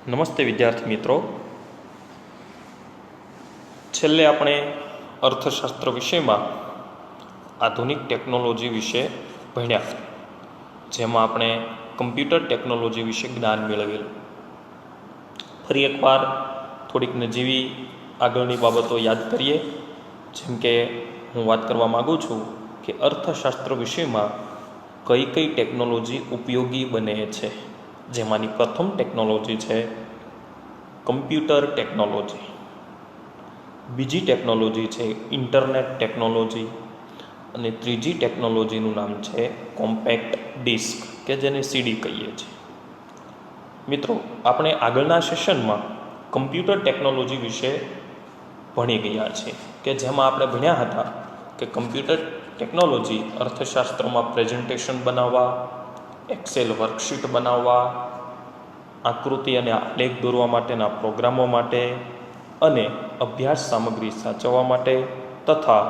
નમસ્તે વિદ્યાર્થી મિત્રો, છેલ્લે આપણે અર્થશાસ્ત્ર વિષયમાં આધુનિક ટેકનોલોજી વિશે ભણ્યા, જેમાં આપણે કમ્પ્યુટર ટેકનોલોજી વિશે જ્ઞાન મેળવેલું. ફરી એકવાર થોડીક નજીવી આગળની બાબતો યાદ કરીએ. જેમ કે હું વાત કરવા માગું છું કે અર્થશાસ્ત્ર વિષયમાં કઈ કઈ ટેકનોલોજી ઉપયોગી બને છે, જેમાંની પ્રથમ ટેકનોલોજી છે કમ્પ્યુટર ટેકનોલોજી. બીજી ટેકનોલોજી છે ઇન્ટરનેટ ટેકનોલોજી અને ત્રીજી ટેકનોલોજીનું નામ છે કોમ્પેક્ટ ડિસ્ક, કે જેને સીડી કહીએ છીએ. મિત્રો, આપણે આગળના સેશનમાં કમ્પ્યુટર ટેકનોલોજી વિશે ભણી ગયા છીએ, કે જેમાં આપણે ભણ્યા હતા કે કમ્પ્યુટર ટેકનોલોજી અર્થશાસ્ત્રમાં પ્રેઝન્ટેશન બનાવવા, એક્સેલ વર્કશીટ બનાવવા, આકૃતિ અને આલેખ દોરવા માટેના પ્રોગ્રામો માટે અને અભ્યાસ સામગ્રી સાચવવા માટે તથા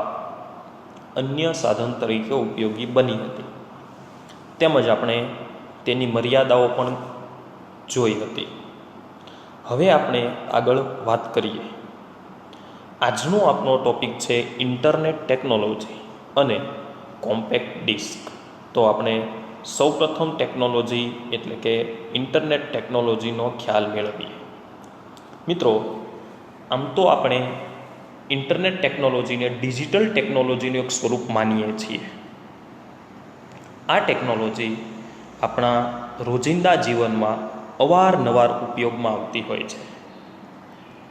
અન્ય સાધન તરીકે ઉપયોગી બની હતી. તેમજ આપણે તેની મર્યાદાઓ પણ જોઈ હતી. હવે આપણે આગળ વાત કરીએ. આજનો આપણો ટોપિક છે ઇન્ટરનેટ ટેકનોલોજી અને કોમ્પેક્ટ ડિસ્ક. તો આપણે સૌપ્રથમ ટેકનોલોજી એટલે કે ઇન્ટરનેટ ટેકનોલોજીનો ખ્યાલ મેળવીએ. મિત્રો, આમ તો આપણે ઇન્ટરનેટ ટેકનોલોજીને ડિજિટલ ટેકનોલોજીનું એક સ્વરૂપ માનીએ છીએ. આ ટેકનોલોજી આપણા રોજિંદા જીવનમાં અવારનવાર ઉપયોગમાં આવતી હોય છે.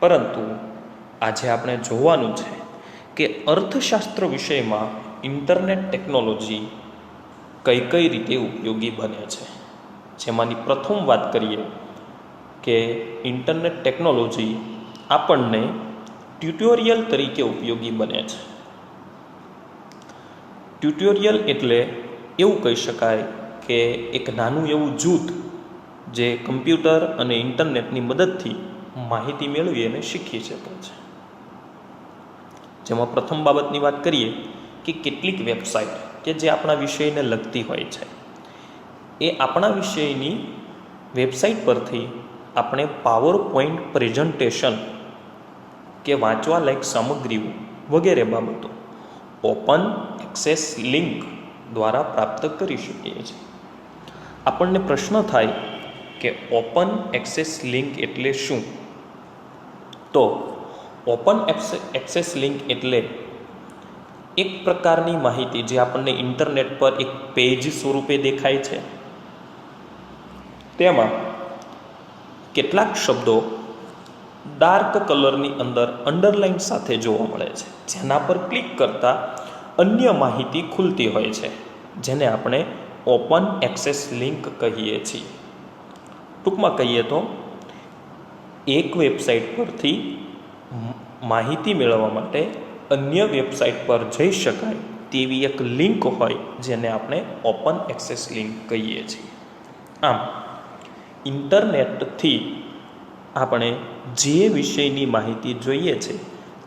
પરંતુ આજે આપણે જોવાનું છે કે અર્થશાસ્ત્ર વિષયમાં ઇન્ટરનેટ ટેકનોલોજી કઈ કઈ રીતે ઉપયોગી બને છે. જેમાંની પ્રથમ વાત કરીએ કે ઇન્ટરનેટ ટેકનોલોજી આપણને ટ્યુટોરિયલ તરીકે ઉપયોગી બને છે. ટ્યુટોરિયલ એટલે એવું કહી શકાય કે એક નાનું એવું જૂથ જે કમ્પ્યુટર અને ઇન્ટરનેટની મદદથી માહિતી મેળવી અને શીખી શકે છે. જેમાં પ્રથમ બાબતની વાત કરીએ કે કેટલીક વેબસાઇટ કે જે આપણા વિષયને લગતી હોય છે, એ આપણા વિષયની વેબસાઇટ પરથી આપણે પાવર પોઈન્ટ પ્રેઝન્ટેશન કે વાંચવા લાયક સામગ્રીઓ વગેરે બાબતો ઓપન એક્સેસ લિંક દ્વારા પ્રાપ્ત કરી શકીએ છીએ. આપણને પ્રશ્ન થાય કે ઓપન એક્સેસ લિંક એટલે શું? તો ઓપન એક્સેસ લિંક એટલે એક પ્રકારની માહિતી જે આપણને ઇન્ટરનેટ પર એક પેજ સ્વરૂપે દેખાય છે, તેમાં કેટલાક શબ્દો ડાર્ક કલરની અંદર અંડરલાઇન સાથે જોવા મળે છે, જેના પર ક્લિક કરતાં અન્ય માહિતી ખુલતી હોય છે, જેને આપણે ઓપન એક્સેસ લિંક કહીએ છીએ. ટૂંકમાં કહીએ તો એક વેબસાઇટ પરથી માહિતી મેળવવા માટે અન્ય વેબસાઇટ પર જઈ શકાય તેવી એક લિંક હોય, જેને આપણે ઓપન એક્સેસ લિંક કહીએ છીએ. આમ ઇન્ટરનેટથી આપણે જે વિષયની માહિતી જોઈએ છે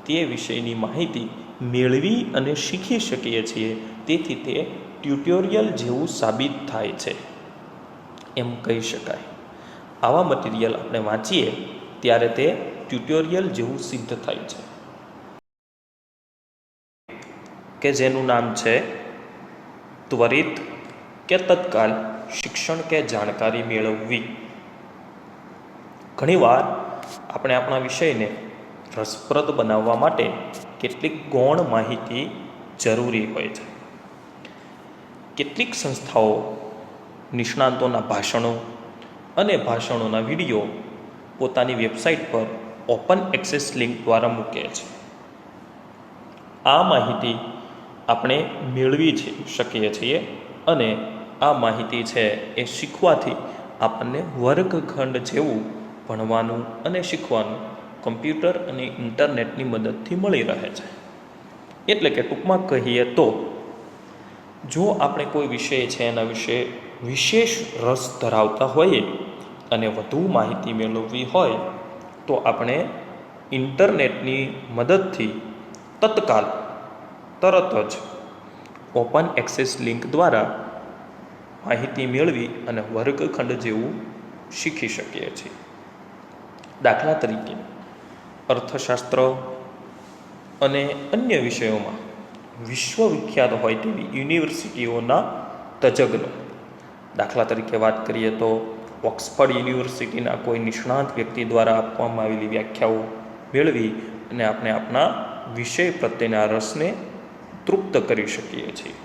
તે વિષયની માહિતી મેળવી અને શીખી શકીએ છીએ. તેથી તે ટ્યુટોરિયલ જેવું સાબિત થાય છે એમ કહી શકાય. આવા મટીરિયલ આપણે વાંચીએ ત્યારે તે ટ્યુટોરિયલ જેવું સિદ્ધ થાય છે, કે જેનું નામ છે ત્વરિત કે તત્કાલ શિક્ષણ કે જાણકારી મેળવવી. ઘણીવાર આપણે આપણા વિષયને રસપ્રદ બનાવવા માટે કેટલીક ગૌણ માહિતી જરૂરી હોય છે. કેટલીક સંસ્થાઓ નિષ્ણાતોના ભાષણો અને ભાષણોના વિડીયો પોતાની વેબસાઇટ પર ઓપન એક્સેસ લિંક દ્વારા મૂકે છે. આ માહિતી આપણે મેળવી શકીએ છીએ અને આ માહિતી છે એ શીખવાથી આપણને વર્ગખંડ જેવું ભણવાનું અને શીખવાનું કમ્પ્યુટર અને ઇન્ટરનેટની મદદથી મળી રહે છે. એટલે કે ટૂંકમાં કહીએ તો જો આપણે કોઈ વિષય છે એના વિશે વિશેષ રસ ધરાવતા હોઈએ અને વધુ માહિતી મેળવવી હોય તો આપણે ઇન્ટરનેટની મદદથી તત્કાલ તરત જ ઓપન એક્સેસ લિંક દ્વારા માહિતી મેળવી અને વર્ગખંડ જેવું શીખી શકીએ છીએ. દાખલા તરીકે અર્થશાસ્ત્ર અને અન્ય વિષયોમાં વિશ્વવિખ્યાત હોય તેવી યુનિવર્સિટીઓના તજજ્ઞો, દાખલા તરીકે વાત કરીએ તો ઓક્સફર્ડ યુનિવર્સિટીના કોઈ નિષ્ણાત વ્યક્તિ દ્વારા આપવામાં આવેલી વ્યાખ્યાઓ મેળવી અને આપણે આપણા વિષય પ્રત્યેના રસને તૃપ્ત કરી શકીએ છીએ.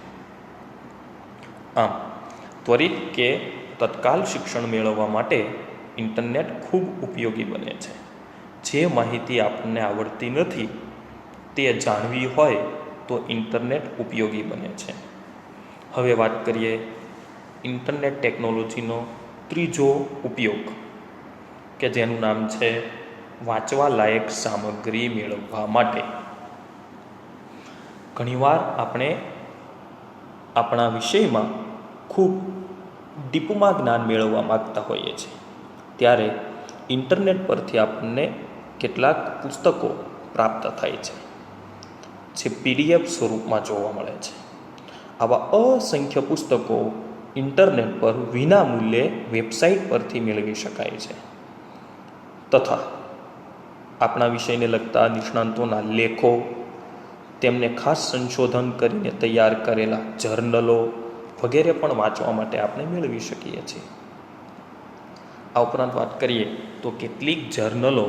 આમ ત્વરિત કે તત્કાલ શિક્ષણ મેળવવા માટે ઇન્ટરનેટ ખૂબ ઉપયોગી બને છે. જે માહિતી આપણને આવડતી નથી તે જાણવી હોય તો ઇન્ટરનેટ ઉપયોગી બને છે. હવે વાત કરીએ ઇન્ટરનેટ ટેકનોલોજીનો ત્રીજો ઉપયોગ, કે જેનું નામ છે વાંચવા લાયક સામગ્રી મેળવવા માટે. ઘણીવાર આપણે આપણા વિષયમાં ખૂબ ડીપમાં જ્ઞાન મેળવવા માગતા હોઈએ છીએ, ત્યારે ઇન્ટરનેટ પરથી આપણને કેટલાક પુસ્તકો પ્રાપ્ત થાય છે જે PDF સ્વરૂપમાં જોવા મળે છે. આવા અસંખ્ય પુસ્તકો ઇન્ટરનેટ પર વિના મૂલ્યે વેબસાઇટ પરથી મેળવી શકાય છે. તથા આપણા વિષયને લગતા નિષ્ણાંતોના લેખો, તેમને ખાસ સંશોધન કરીને તૈયાર કરેલા જર્નલો વગેરે પણ વાંચવા માટે આપણે મેળવી શકીએ છીએ. આ ઉપરાંત વાત કરીએ તો કેટલીક જર્નલો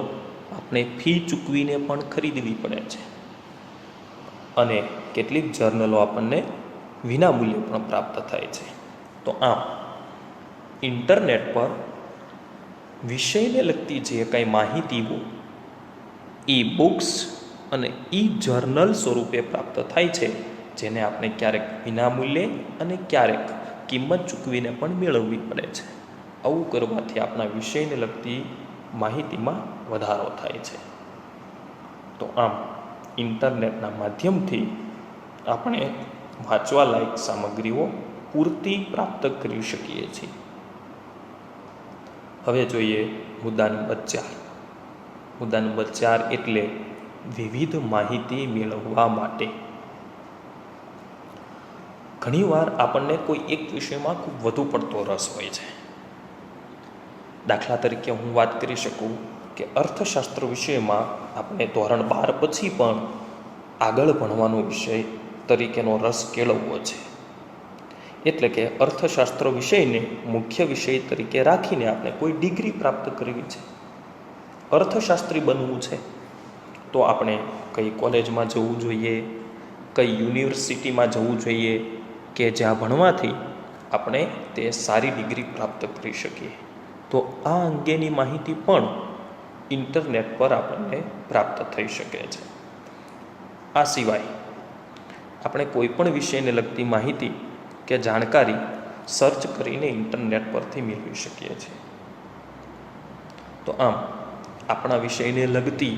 આપણે ફી ચૂકવીને પણ ખરીદવી પડે છે અને કેટલીક જર્નલો આપણને વિના મૂલ્યે પણ પ્રાપ્ત થાય છે. તો આમ ઇન્ટરનેટ પર વિષયને લગતી જે કંઈ માહિતીઓ બુક્સ અને જર્નલ સ્વરૂપે પ્રાપ્ત થાય છે, જેને આપણે ક્યારેક વિના મૂલ્યે અને ક્યારેક કિંમત ચૂકવીને પણ મેળવવી પડે છે. આવું કરવાથી આપણા વિષયને લગતી માહિતીમાં વધારો થાય છે. તો આમ ઇન્ટરનેટના માધ્યમથી આપણે વાંચવા લાયક સામગ્રીઓ પૂરતી પ્રાપ્ત કરી શકીએ છીએ. હવે જોઈએ મુદ્દા નંબર 4. મુદ્દા નંબર 4 એટલે વિવિધ માહિતી મેળવવા માટે. ઘણીવાર આપણને કોઈ એક વિષયમાં ખૂબ વધુ પડતો રસ હોય છે. દાખલા તરીકે હું વાત કરી શકું કે અર્થશાસ્ત્ર વિષયમાં આપણે ધોરણ 12 પછી પણ આગળ ભણવાનો વિષય તરીકેનો રસ કેળવવો છે. એટલે કે અર્થશાસ્ત્ર વિષયને મુખ્ય વિષય તરીકે રાખીને આપણે કોઈ ડિગ્રી પ્રાપ્ત કરવી છે. અર્થશાસ્ત્રી બનવું છે તો આપણે કઈ કોલેજમાં જવું જોઈએ, કઈ યુનિવર્સિટીમાં જવું જોઈએ કે જ્યાં ભણવાથી આપણે તે સારી ડિગ્રી પ્રાપ્ત કરી શકીએ. તો આ અંગેની માહિતી પણ ઇન્ટરનેટ પર આપણને પ્રાપ્ત થઈ શકે છે. આ સિવાય આપણે કોઈ પણ વિષયને લગતી માહિતી કે જાણકારી સર્ચ કરીને ઇન્ટરનેટ પરથી મેળવી શકીએ છીએ. તો આમ આપણા વિષયને લગતી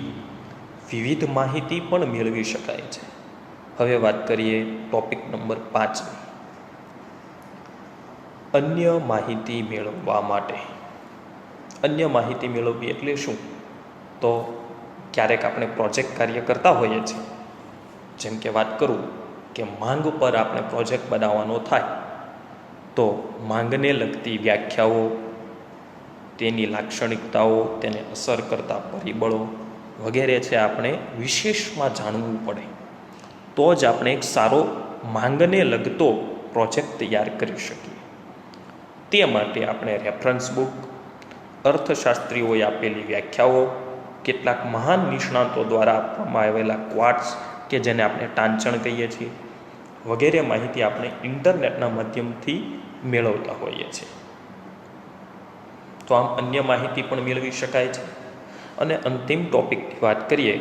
વિવિધ માહિતી પણ મેળવી શકાય છે. હવે વાત કરીએ ટોપિક નંબર 5. અન્ય માહિતી મેળવવા માટે. અન્ય માહિતી મેળવવી એટલે શું? તો ક્યારેક આપણે પ્રોજેક્ટ કાર્ય કરતા હોઈએ છીએ. જેમ કે વાત કરું કે માંગ પર આપણે પ્રોજેક્ટ બનાવવાનો થાય, તો માંગને લગતી વ્યાખ્યાઓ, તેની લાક્ષણિકતાઓ, તેને અસર કરતા પરિબળો વગેરે છે આપણે વિશેષમાં જાણવું પડે, તો જ આપણે એક સારો માંગને લગતો પ્રોજેક્ટ તૈયાર કરી શકીએ. તે માટે આપણે રેફરન્સ બુક, અર્થશાસ્ત્રીઓએ આપેલી વ્યાખ્યાઓ, કેટલાક મહાન નિષ્ણાતો દ્વારા આપવામાં આવેલા ક્વાટ્સ કે જેને આપણે ટાંચણ કહીએ છીએ, વગેરે માહિતી આપણે ઇન્ટરનેટના માધ્યમથી મેળવતા હોઈએ છીએ. તો આમ અન્ય માહિતી પણ મેળવી શકાય છે. અને અંતિમ ટોપિકની વાત કરીએ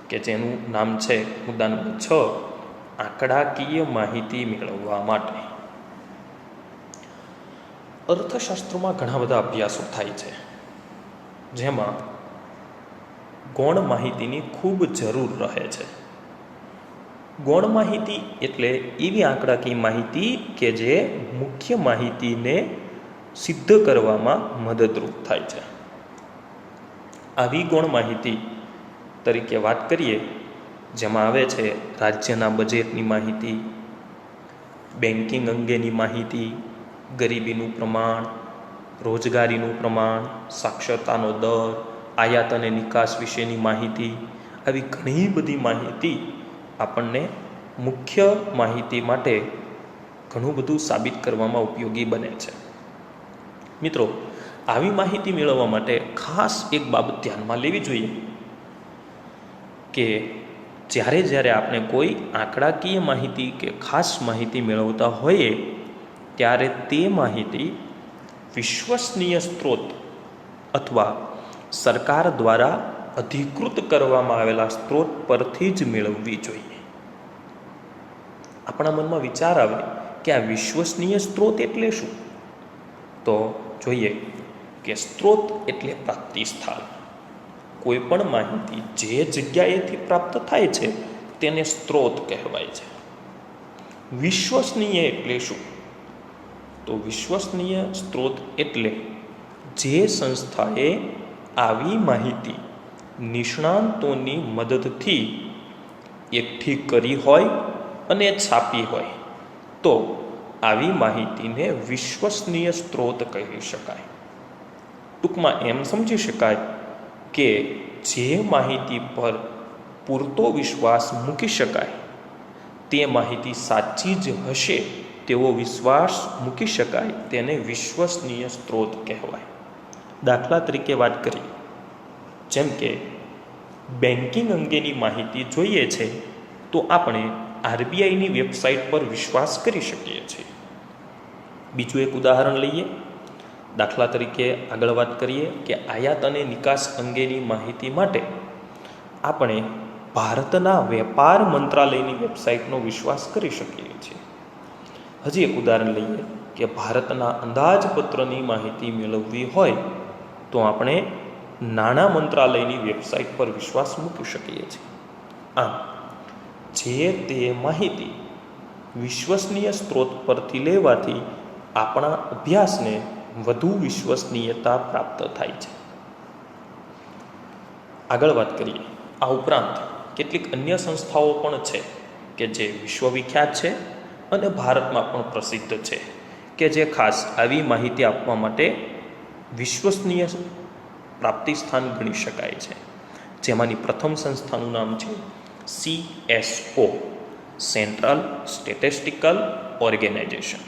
કે જેનું નામ છે મુદ્દા નંબર 6, આંકડાકીય માહિતી મેળવવા માટે. અર્થશાસ્ત્રમાં ઘણા બધા અભ્યાસો થાય છે, જેમાં ગૌણ માહિતીની ખૂબ જરૂર રહે છે. ગૌણ માહિતી એટલે એવી આંકડાકીય માહિતી કે જે મુખ્ય માહિતીને સિદ્ધ કરવામાં મદદરૂપ થાય છે. આવી ગૌણ માહિતી તરીકે વાત કરીએ જેમાં આવે છે રાજ્યના બજેટની માહિતી, બેન્કિંગ અંગેની માહિતી, ગરીબીનું પ્રમાણ, રોજગારીનું પ્રમાણ, સાક્ષરતાનો દર, આયાત અને નિકાસ વિશેની માહિતી, આવી ઘણી બધી માહિતી આપણને મુખ્ય માહિતી માટે ઘણું બધું સાબિત કરવામાં ઉપયોગી બને છે. મિત્રો, આવી માહિતી મેળવવા માટે ખાસ એક બાબત ધ્યાનમાં લેવી જોઈએ કે જ્યારે આપણે કોઈ આંકડાકીય માહિતી કે ખાસ માહિતી મેળવતા હોઈએ ત્યારે તે માહિતી વિશ્વસનીય સ્ત્રોત અથવા સરકાર દ્વારા અધિકૃત કરવામાં આવેલા સ્ત્રોત પરથી જ મેળવવી જોઈએ. આપણા મનમાં વિચાર આવે કે આ વિશ્વસનીય સ્ત્રોત એટલે શું? તો જોઈએ કે સ્ત્રોત એટલે પ્રાપ્તિ સ્થાન. કોઈ પણ માહિતી જે જગ્યાએથી પ્રાપ્ત થાય છે તેને સ્ત્રોત કહેવાય છે. વિશ્વસનીય એટલે શું? તો વિશ્વસનીય સ્ત્રોત એટલે જે સંસ્થાએ આવી માહિતી નિષ્ણાંતોની મદદથી એકઠી કરી હોય અને છાપી હોય તો આવી માહિતીને વિશ્વસનીય સ્ત્રોત કહી શકાય. ટૂંકમાં એમ સમજી શકાય કે જે માહિતી પર પૂરતો વિશ્વાસ મૂકી શકાય, તે માહિતી સાચી જ હશે તેવો વિશ્વાસ મૂકી શકાય તેને વિશ્વસનીય સ્ત્રોત કહેવાય. દાખલા તરીકે વાત કરીએ, જેમ કે બેન્કિંગ અંગેની માહિતી જોઈએ છે તો આપણે આરબીઆઈની વેબસાઇટ પર વિશ્વાસ કરી શકીએ છીએ. બીજું એક ઉદાહરણ લઈએ. દાખલા તરીકે આગળ વાત કરીએ કે આયાત અને નિકાસ અંગેની માહિતી માટે આપણે ભારતના વેપાર મંત્રાલયની વેબસાઇટનો વિશ્વાસ કરી શકીએ છીએ. હજી એક ઉદાહરણ લઈએ કે ભારતના અંદાજપત્રની માહિતી મેળવવી હોય તો આપણે નાણાં મંત્રાલયની વેબસાઇટ પર વિશ્વાસ મૂકી શકીએ છીએ. આમ જે તે માહિતી વિશ્વસનીય સ્ત્રોત પરથી લેવાથી આપણા અભ્યાસને વધુ વિશ્વસનીયતા પ્રાપ્ત થાય છે. આગળ વાત કરીએ. આ ઉપરાંત કેટલીક અન્ય સંસ્થાઓ પણ છે કે જે વિશ્વવિખ્યાત છે અને ભારતમાં પણ પ્રસિદ્ધ છે કે જે ખાસ આવી માહિતી આપવા માટે વિશ્વસનીય પ્રાપ્તિ સ્થાન ગણી શકાય છે. જેમાંની પ્રથમ સંસ્થાનું નામ છે CSO, સેન્ટ્રલ સ્ટેટિસ્ટિકલ ઓર્ગેનાઇઝેશન.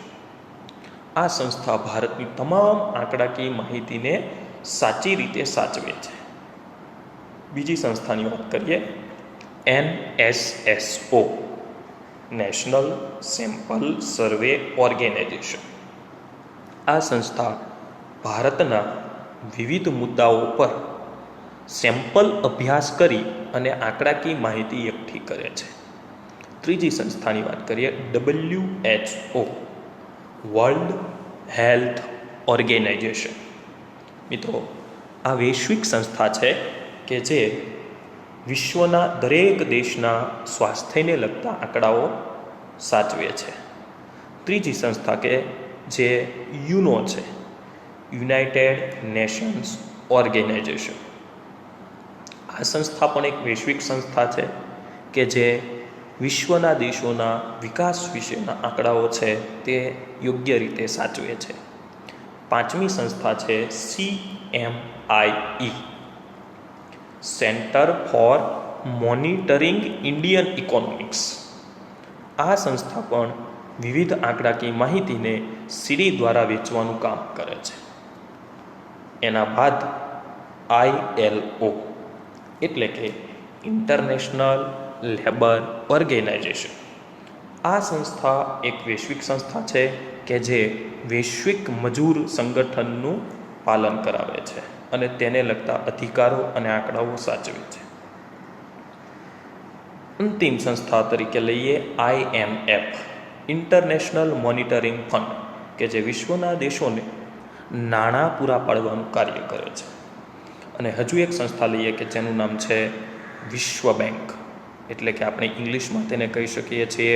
આ સંસ્થા ભારતની તમામ આંકડાકીય માહિતીને સાચી રીતે સાચવે છે. બીજી સંસ્થાની વાત કરીએ, NSSO, નેશનલ સેમ્પલ સર્વે ઓર્ગેનાઇઝેશન. આ સંસ્થા ભારતના વિવિધ મુદ્દાઓ પર સેમ્પલ અભ્યાસ કરી અને આંકડાકીય માહિતી એકઠી કરે છે. ત્રીજી સંસ્થાની વાત કરીએ, WHO, વર્લ્ડ હેલ્થ ઓર્ગેનાઇઝેશન. મિત્રો, આ વૈશ્વિક સંસ્થા છે કે જે વિશ્વના દરેક દેશના સ્વાસ્થ્યને લગતા આંકડાઓ સાચવે છે. ત્રીજી સંસ્થા કે જે યુનો છે, યુનાઇટેડ નેશન્સ ઓર્ગેનાઇઝેશન. આ સંસ્થા પણ એક વૈશ્વિક સંસ્થા છે કે જે વિશ્વના દેશોના વિકાસ વિશેના આંકડાઓ છે તે યોગ્ય રીતે સાચવે છે. પાંચમી સંસ્થા છે CMIE, centre for monitoring Indian economics. આ સંસ્થા પણ વિવિધ આંકડાકીય માહિતીને સીડી દ્વારા વેચવાનું કામ કરે છે. એના બાદ ILO એટલે કે ઇન્ટરનેશનલ લેબર ઓર્ગેનાઇઝેશન. આ સંસ્થા એક વૈશ્વિક સંસ્થા છે કે જે વૈશ્વિક મજૂર સંગઠનનું પાલન કરાવે છે અને તેને લગતા અધિકારો અને આંકડાઓ સાચવે છે. અંતિમ સંસ્થા તરીકે લઈએ IMF, ઇન્ટરનેશનલ મોનિટરિંગ ફંડ, કે જે વિશ્વના દેશોને નાણાં પૂરા પાડવાનું કાર્ય કરે છે. અને હજુ એક સંસ્થા લઈએ કે જેનું નામ છે વિશ્વ બેંક, એટલે કે આપણે ઇંગ્લિશમાં તેને કહી શકીએ છીએ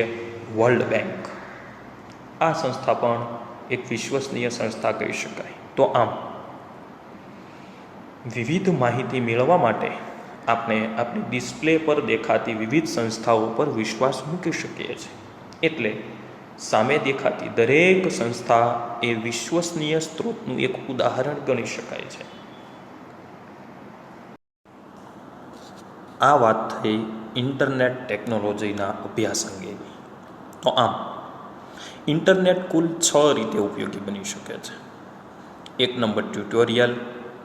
વર્લ્ડ બેંક. આ સંસ્થા પણ એક વિશ્વસનીય સંસ્થા કહી શકાય. તો આમ વિવિધ માહિતી મેળવવા માટે આપણે આપણી ડિસ્પ્લે પર દેખાતી વિવિધ સંસ્થાઓ પર વિશ્વાસ મૂકી શકીએ છીએ. એટલે સામે દેખાતી દરેક સંસ્થા એ વિશ્વસનીય સ્ત્રોતનું એક ઉદાહરણ ગણી શકાય છે. આ વાત થઈ ઇન્ટરનેટ ટેકનોલોજીના અભ્યાસ અંગેની. તો આમ ઇન્ટરનેટ કુલ 6 રીતે ઉપયોગી બની શકે છે. 1 નંબર ટ્યુટોરિયલ,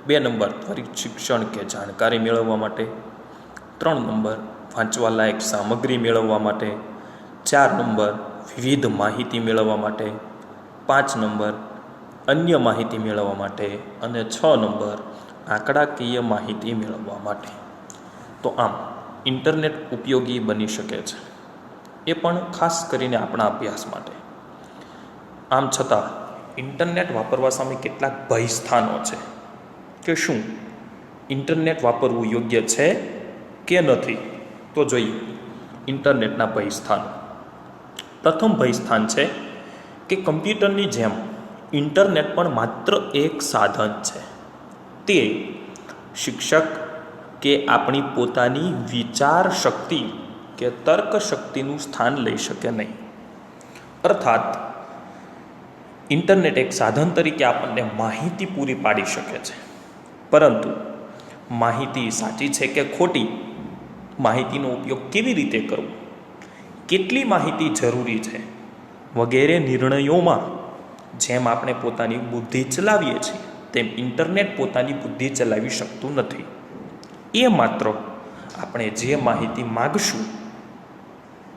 2 નંબર ત્વરિત શિક્ષણ કે જાણકારી મેળવવા માટે, 3 નંબર વાંચવા લાયક સામગ્રી મેળવવા માટે, 4 નંબર વિવિધ માહિતી મેળવવા માટે, 5 નંબર અન્ય માહિતી મેળવવા માટે અને 6 નંબર આંકડાકીય માહિતી મેળવવા માટે. તો આમ ઇન્ટરનેટ ઉપયોગી બની શકે છે, એ પણ ખાસ કરીને આપણા અભ્યાસ માટે. આમ છતાં ઇન્ટરનેટ વાપરવા સામે કેટલાક ભયસ્થાનો છે કે શું ઇન્ટરનેટ વાપરવું યોગ્ય છે કે નથી. તો જોઈએ ઇન્ટરનેટના ભયસ્થાનો. પ્રથમ ભયસ્થાન છે કે કમ્પ્યુટરની જેમ ઇન્ટરનેટ પણ માત્ર એક સાધન છે. તે શિક્ષક કે આપણી પોતાની વિચાર શક્તિ કે તર્ક શક્તિનું સ્થાન લઈ શકે નહીં. અર્થાત ઇન્ટરનેટ એક સાધન તરીકે આપણને માહિતી પૂરી પાડી શકે છે, પરંતુ માહિતી સાચી છે કે ખોટી, માહિતીનો ઉપયોગ કેવી રીતે કરવો, કેટલી માહિતી જરૂરી છે વગેરે નિર્ણયોમાં જેમ આપણે પોતાની બુદ્ધિ ચલાવીએ છીએ તેમ ઇન્ટરનેટ પોતાની બુદ્ધિ ચલાવી શકતું નથી. એ માત્ર આપણે જે માહિતી માગશું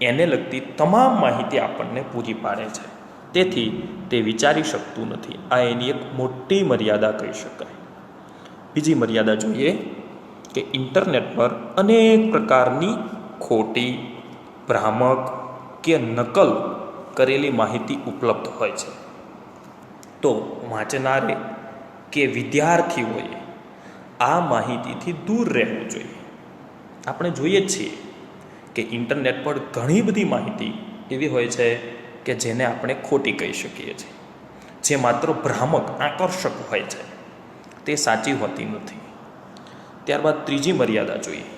એને લગતી તમામ માહિતી આપણને પૂરી પાડે છે, તેથી તે વિચારી શકતું નથી. આ એની એક મોટી મર્યાદા કહી શકાય. બીજી મર્યાદા જોઈએ કે ઇન્ટરનેટ પર અનેક પ્રકારની ખોટી, ભ્રામક કે નકલ કરેલી માહિતી ઉપલબ્ધ હોય છે. તો વાંચનારે કે વિદ્યાર્થીઓએ આ માહિતીથી દૂર રહેવું જોઈએ. આપણે જોઈએ જ છીએ કે ઇન્ટરનેટ પર ઘણી બધી માહિતી એવી હોય છે કે જેને આપણે ખોટી કહી શકીએ છીએ, જે માત્ર ભ્રામક, આકર્ષક હોય છે, તે સાચી હોતી નથી. ત્યારબાદ ત્રીજી મર્યાદા જોઈએ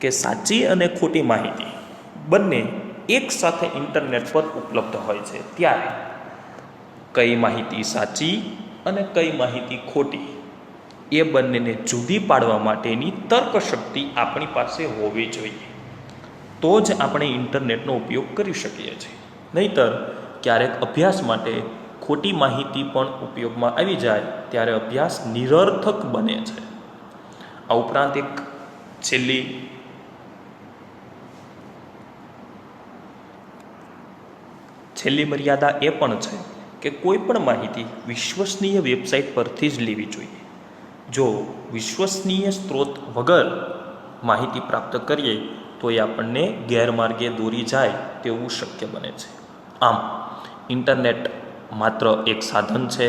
કે સાચી અને ખોટી માહિતી બંને એક સાથે ઇન્ટરનેટ પર ઉપલબ્ધ હોય છે, ત્યારે કઈ માહિતી સાચી અને કઈ માહિતી ખોટી એ બંનેને જુદી પાડવા માટેની તર્કશક્તિ આપણી પાસે હોવી જોઈએ. તો જ આપણે ઇન્ટરનેટનો ઉપયોગ કરી શકીએ છીએ. નહીંતર ક્યારેક અભ્યાસ માટે ખોટી માહિતી પણ ઉપયોગમાં આવી જાય ત્યારે અભ્યાસ નિરર્થક બને છે. આ ઉપરાંત એક છેલ્લી મર્યાદા એ પણ છે કે કોઈ પણ માહિતી વિશ્વસનીય વેબસાઇટ પરથી જ લેવી જોઈએ. જો વિશ્વસનીય સ્ત્રોત વગર માહિતી પ્રાપ્ત કરીએ તો એ આપણને ગેરમાર્ગે દોરી જાય તેવું શક્ય બને છે. આમ ઇન્ટરનેટ માત્ર એક સાધન છે,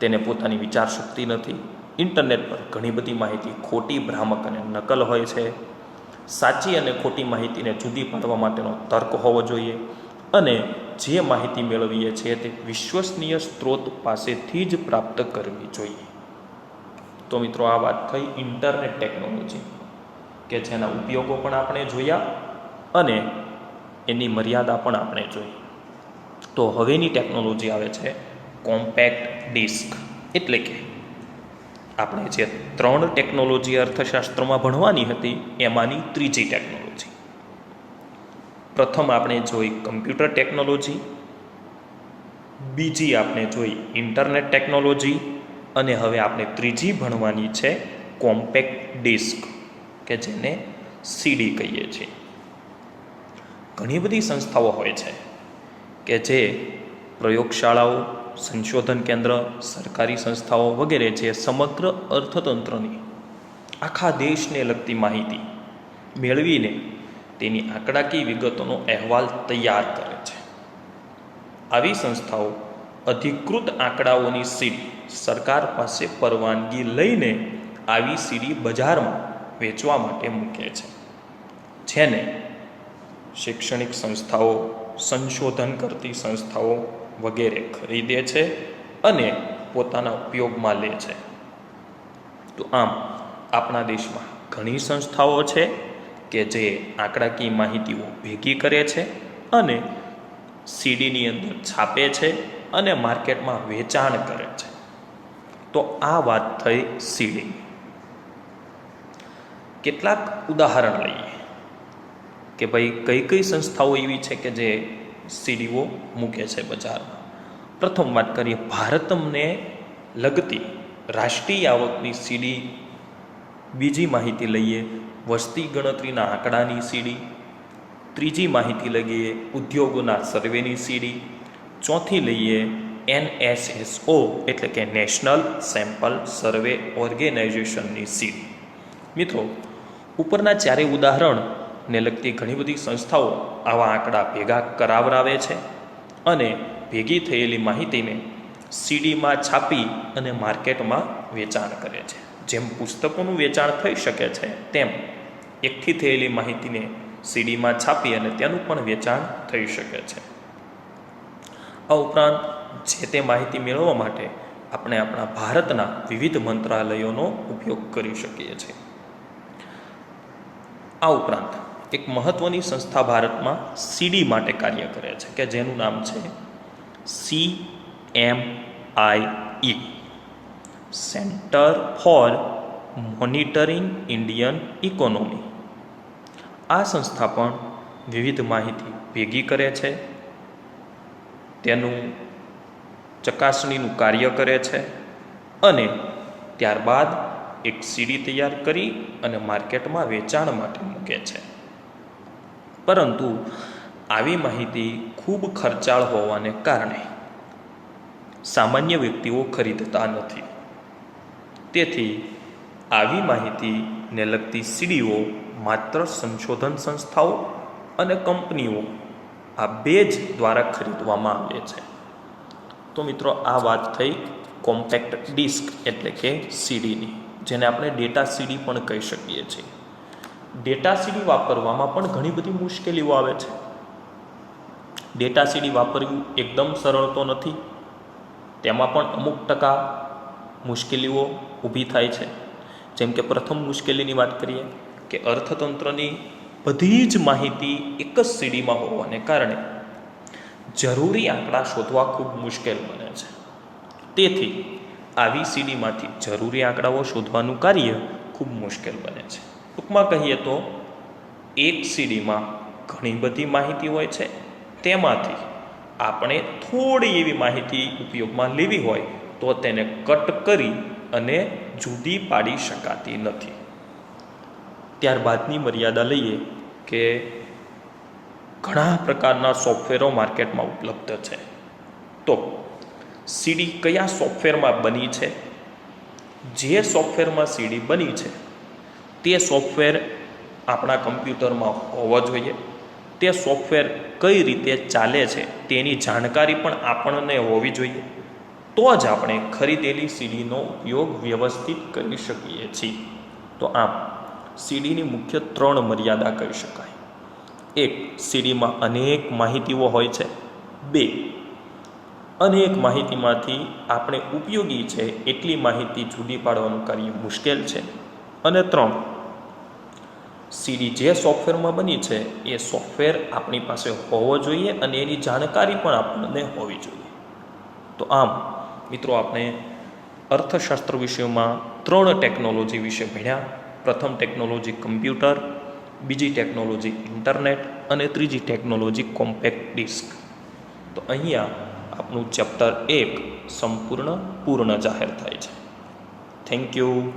તેને પોતાની વિચાર શક્તિ નથી. ઇન્ટરનેટ પર ઘણી બધી માહિતી ખોટી, ભ્રામક અને નકલ હોય છે. સાચી અને ખોટી માહિતીને જુદી પાડવા માટેનો તર્ક હોવો જોઈએ અને જે માહિતી મેળવીએ છીએ તે વિશ્વસનીય સ્ત્રોત પાસેથી જ પ્રાપ્ત કરવી જોઈએ. તો મિત્રો, આ વાત થઈ ઇન્ટરનેટ ટેકનોલોજી કે જેના ઉપયોગો પણ આપણે જોયા અને એની મર્યાદા પણ આપણે જોઈ. તો હવેની ટેકનોલોજી આવે છે કોમ્પેક્ટ ડિસ્ક, એટલે કે આપણે જે 3 ટેકનોલોજી અર્થશાસ્ત્રમાં ભણવાની હતી એમાંની ત્રીજી ટેકનોલોજી. પ્રથમ આપણે જોઈ કમ્પ્યુટર ટેકનોલોજી, બીજી આપણે જોઈ ઇન્ટરનેટ ટેકનોલોજી અને હવે આપણે ત્રીજી ભણવાની છે કોમ્પેક્ટ ડિસ્ક કે જેને સીડી કહીએ છીએ. ઘણી બધી સંસ્થાઓ હોય છે કે જે પ્રયોગશાળાઓ, સંશોધન કેન્દ્ર, સરકારી સંસ્થાઓ વગેરે જે સમગ્ર અર્થતંત્રની, આખા દેશને લગતી માહિતી મેળવીને તેની આંકડાકીય વિગતોનો અહેવાલ તૈયાર કરે છે. આવી સંસ્થાઓ અધિકૃત આંકડાઓની સીડી સરકાર પાસે પરવાનગી લઈને આવી સીડી બજારમાં વેચવા માટે મૂકે છે, જેને શૈક્ષણિક સંસ્થાઓ, સંશોધન કરતી સંસ્થાઓ વગેરે ખરીદે છે અને પોતાના ઉપયોગમાં લે છે. તો આમ આપણા દેશમાં ઘણી સંસ્થાઓ છે કે જે આંકડાકીય માહિતીઓ ભેગી કરે છે અને સીડીની અંદર છાપે છે અને માર્કેટમાં વેચાણ કરે છે. તો આ વાત થઈ સીડી. કેટલાક ઉદાહરણ લઈએ કે ભાઈ કઈ કઈ સંસ્થાઓ એવી છે કે જે સીડીઓ મૂકે છે બજારમાં. પ્રથમ વાત કરીએ ભારતને લગતી રાષ્ટ્રીય આવકની સીડી. બીજી માહિતી લઈએ વસ્તી ગણતરીના આંકડાની સીડી. ત્રીજી માહિતી લઈએ ઉદ્યોગોના સર્વેની સીડી. ચોથી લઈએ NSSO એટલે કે નેશનલ સેમ્પલ સર્વે ઓર્ગેનાઇઝેશનની સીડી. મિત્રો, ઉપરના ચારેય ઉદાહરણને લગતી ઘણી બધી સંસ્થાઓ આવા આંકડા ભેગા કરાવરાવે છે અને ભેગી થયેલી માહિતીને સીડીમાં છાપી અને માર્કેટમાં વેચાણ કરે છે. જેમ પુસ્તકોનું વેચાણ થઈ શકે છે તેમ એકઠી થયેલી માહિતીને સીડીમાં છાપી અને તેનું પણ વેચાણ થઈ શકે છે. આ ઉપરાંત જે તે માહિતી મેળવવા માટે આપણે આપણા ભારતના વિવિધ મંત્રાલયોનો ઉપયોગ કરી શકીએ છીએ. આ ઉપરાંત એક મહત્ત્વની સંસ્થા ભારતમાં સીડી માટે કાર્ય કરે છે કે જેનું નામ છે CMIE, centre for monitoring Indian economy. આ સંસ્થા પણ વિવિધ માહિતી ભેગી કરે છે, તેનું ચકાસણીનું કાર્ય કરે છે અને ત્યારબાદ એક સીડી તૈયાર કરી અને માર્કેટમાં વેચાણ માટે મૂકે છે. પરંતુ આવી માહિતી ખૂબ ખર્ચાળ હોવાને કારણે સામાન્ય વ્યક્તિઓ ખરીદતા નથી. તેથી આવી માહિતીને લગતી સીડીઓ માત્ર સંશોધન સંસ્થાઓ અને કંપનીઓ આ બે જ દ્વારા ખરીદવામાં આવે છે. તો મિત્રો, આ વાત થઈ કોમ્પેક્ટ ડિસ્ક એટલે કે સીડીની, જેને આપણે ડેટા સીડી પણ કહી શકીએ છીએ. ડેટા સીડી વાપરવામાં પણ ઘણી બધી મુશ્કેલીઓ આવે છે. ડેટા સીડી વાપરવું એકદમ સરળ તો નથી, તેમાં પણ અમુક ટકા મુશ્કેલીઓ ઊભી થાય છે. જેમ કે પ્રથમ મુશ્કેલીની વાત કરીએ કે અર્થતંત્રની બધી જ માહિતી એક જ સીડીમાં હોવાને કારણે જરૂરી આંકડા શોધવા ખૂબ મુશ્કેલ બને છે. તેથી આવી સીડીમાંથી જરૂરી આંકડાઓ શોધવાનું કાર્ય ખૂબ મુશ્કેલ બને છે. ટૂંકમાં કહીએ તો એક સીડીમાં ઘણી બધી માહિતી હોય છે, તેમાંથી આપણે થોડી એવી માહિતી ઉપયોગમાં લેવી હોય તો તેને કટ કરી અને જુદી પાડી શકાતી નથી. ત્યારબાદની મર્યાદા લઈએ કે ઘણા પ્રકારના સોફ્ટવેરો માર્કેટમાં ઉપલબ્ધ છે. તો સીડી કયા સોફ્ટવેરમાં બની છે? જે સોફ્ટવેરમાં સીડી બની છે તે સોફ્ટવેર આપણા કમ્પ્યુટરમાં હોવો જોઈએ. તે સોફ્ટવેર કઈ રીતે ચાલે છે તેની જાણકારી પણ આપણને હોવી જોઈએ. તો જ આપણે ખરીદેલી સીડીનો ઉપયોગ વ્યવસ્થિત કરી શકીએ છીએ. તો આમ સીડીની મુખ્ય 3 મર્યાદા કહી શકાય. 1. સીડીમાં અનેક માહિતીઓ હોય છે. 2. અનેક માહિતીમાંથી આપણે ઉપયોગી છે એટલી માહિતી જુદી પાડવાનું કાર્ય મુશ્કેલ છે. અને 3. સીડી જે સોફ્ટવેરમાં બની છે એ સોફ્ટવેર આપણી પાસે હોવો જોઈએ અને એની જાણકારી પણ આપણને હોવી જોઈએ. તો આમ મિત્રો, આપણે અર્થશાસ્ત્ર વિષયમાં 3 ટેકનોલોજી વિશે ભણ્યા. પ્રથમ ટેકનોલોજી કમ્પ્યુટર, બીજી ટેકનોલોજી ઇન્ટરનેટ અને ત્રીજી ટેકનોલોજી કોમ્પેક્ટ ડિસ્ક. તો અહીંયા આપણું ચેપ્ટર 1 પૂર્ણ જાહેર થાય છે. Thank you.